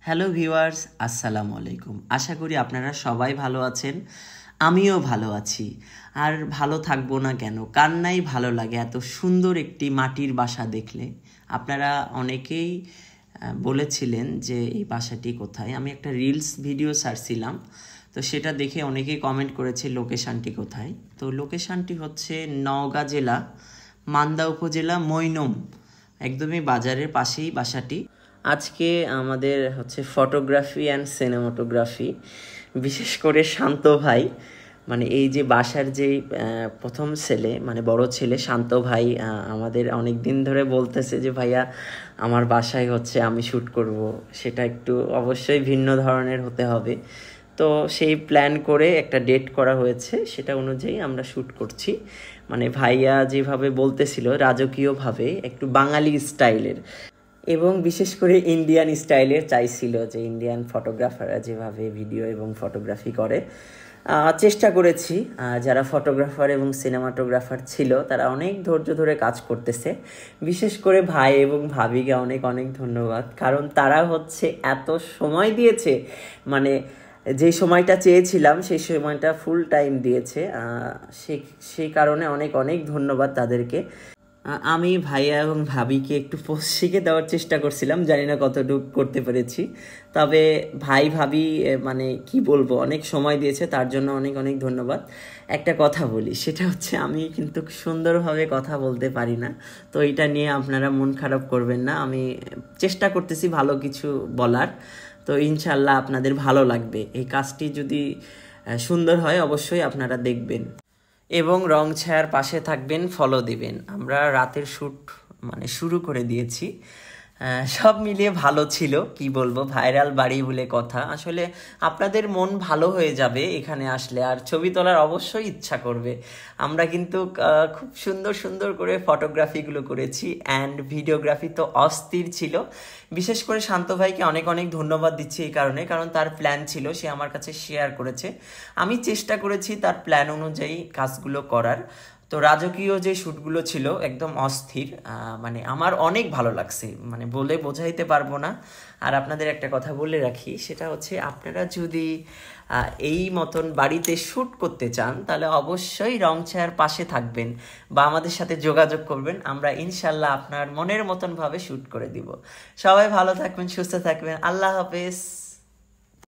Hello viewers, আসসালামু আলাইকুম। আশা করি আপনারা সবাই ভালো আছেন, আমিও ভালো আছি। আর ভালো থাকবো না কেন? কার নাই ভালো লাগে এত সুন্দর একটি মাটির বাসা দেখলে? আপনারা অনেকেই বলেছিলেন যে এই বাসাটি কোথায়। আমি একটা রিলস ভিডিও ছাড়ছিলাম, তো সেটা দেখে অনেকেই কমেন্ট করেছে লোকেশানটি কোথায়। তো লোকেশানটি হচ্ছে নওগাঁ জেলা, মান্দা উপজেলা, মৈনম, একদমই বাজারের পাশেই বাসাটি। আজকে আমাদের হচ্ছে ফটোগ্রাফি অ্যান্ড সিনেমাটোগ্রাফি, বিশেষ করে শান্ত ভাই, মানে এই যে বাসার যে প্রথম ছেলে, মানে বড় ছেলে শান্ত ভাই, আমাদের অনেক দিন ধরে বলতেছে যে ভাইয়া আমার বাসায় হচ্ছে আমি শ্যুট করব, সেটা একটু অবশ্যই ভিন্ন ধরনের হতে হবে। তো সেই প্ল্যান করে একটা ডেট করা হয়েছে, সেটা অনুযায়ী আমরা শ্যুট করছি। মানে ভাইয়া যেভাবে বলতেছিল রাজকীয়ভাবে একটু বাঙালি স্টাইলের এবং বিশেষ করে ইন্ডিয়ান স্টাইলের চাইছিল, যে ইন্ডিয়ান ফটোগ্রাফাররা যেভাবে ভিডিও এবং ফটোগ্রাফি করে। চেষ্টা করেছি, যারা ফটোগ্রাফার এবং সিনেমাটোগ্রাফার ছিল তারা অনেক ধৈর্য ধরে কাজ করতেছে। বিশেষ করে ভাই এবং ভাবিকে অনেক অনেক ধন্যবাদ, কারণ তারা হচ্ছে এত সময় দিয়েছে, মানে যে সময়টা চেয়েছিলাম সেই সময়টা ফুল টাইম দিয়েছে। সেই কারণে অনেক অনেক ধন্যবাদ তাদেরকে। আমি ভাইয়া এবং ভাবিকে একটু পোস্ট শিখে দেওয়ার চেষ্টা করছিলাম, জানি না কতটুকু করতে পেরেছি। তবে ভাই ভাবি মানে কি বলবো, অনেক সময় দিয়েছে, তার জন্য অনেক অনেক ধন্যবাদ। একটা কথা বলি, সেটা হচ্ছে আমি কিন্তু সুন্দরভাবে কথা বলতে পারি না, তো এটা নিয়ে আপনারা মন খারাপ করবেন না। আমি চেষ্টা করতেছি ভালো কিছু বলার, তো ইনশাল্লাহ আপনাদের ভালো লাগবে। এই কাজটি যদি সুন্দর হয় অবশ্যই আপনারা দেখবেন এবং রং ছায়ার পাশে থাকবেন, ফলো দিবেন। আমরা রাতের শ্যুট মানে শুরু করে দিয়েছি। সব মিলিয়ে ভালো ছিল, কি বলবো, ভাইরাল বাড়ি বলে কথা। আসলে আপনাদের মন ভালো হয়ে যাবে এখানে আসলে, আর ছবি তোলার অবশ্যই ইচ্ছা করবে। আমরা কিন্তু খুব সুন্দর সুন্দর করে ফটোগ্রাফিগুলো করেছি, অ্যান্ড ভিডিওগ্রাফি তো অস্থির ছিল। বিশেষ করে শান্ত ভাইকে অনেক অনেক ধন্যবাদ দিচ্ছি এই কারণে, কারণ তার প্ল্যান ছিল, সে আমার কাছে শেয়ার করেছে। আমি চেষ্টা করেছি তার প্ল্যান অনুযায়ী কাজগুলো করার। তো রাজকীয় যে শ্যুটগুলো ছিল একদম অস্থির, মানে আমার অনেক ভালো লাগছে, মানে বলে বোঝাইতে পারবো না। আর আপনাদের একটা কথা বলে রাখি, সেটা হচ্ছে আপনারা যদি এই মতন বাড়িতে শ্যুট করতে চান তাহলে অবশ্যই রং ছায়ার পাশে থাকবেন বা আমাদের সাথে যোগাযোগ করবেন। আমরা ইনশাল্লাহ আপনার মনের মতন ভাবে শ্যুট করে দিব। সবাই ভালো থাকবেন, সুস্থ থাকবেন, আল্লাহ হাফেজ।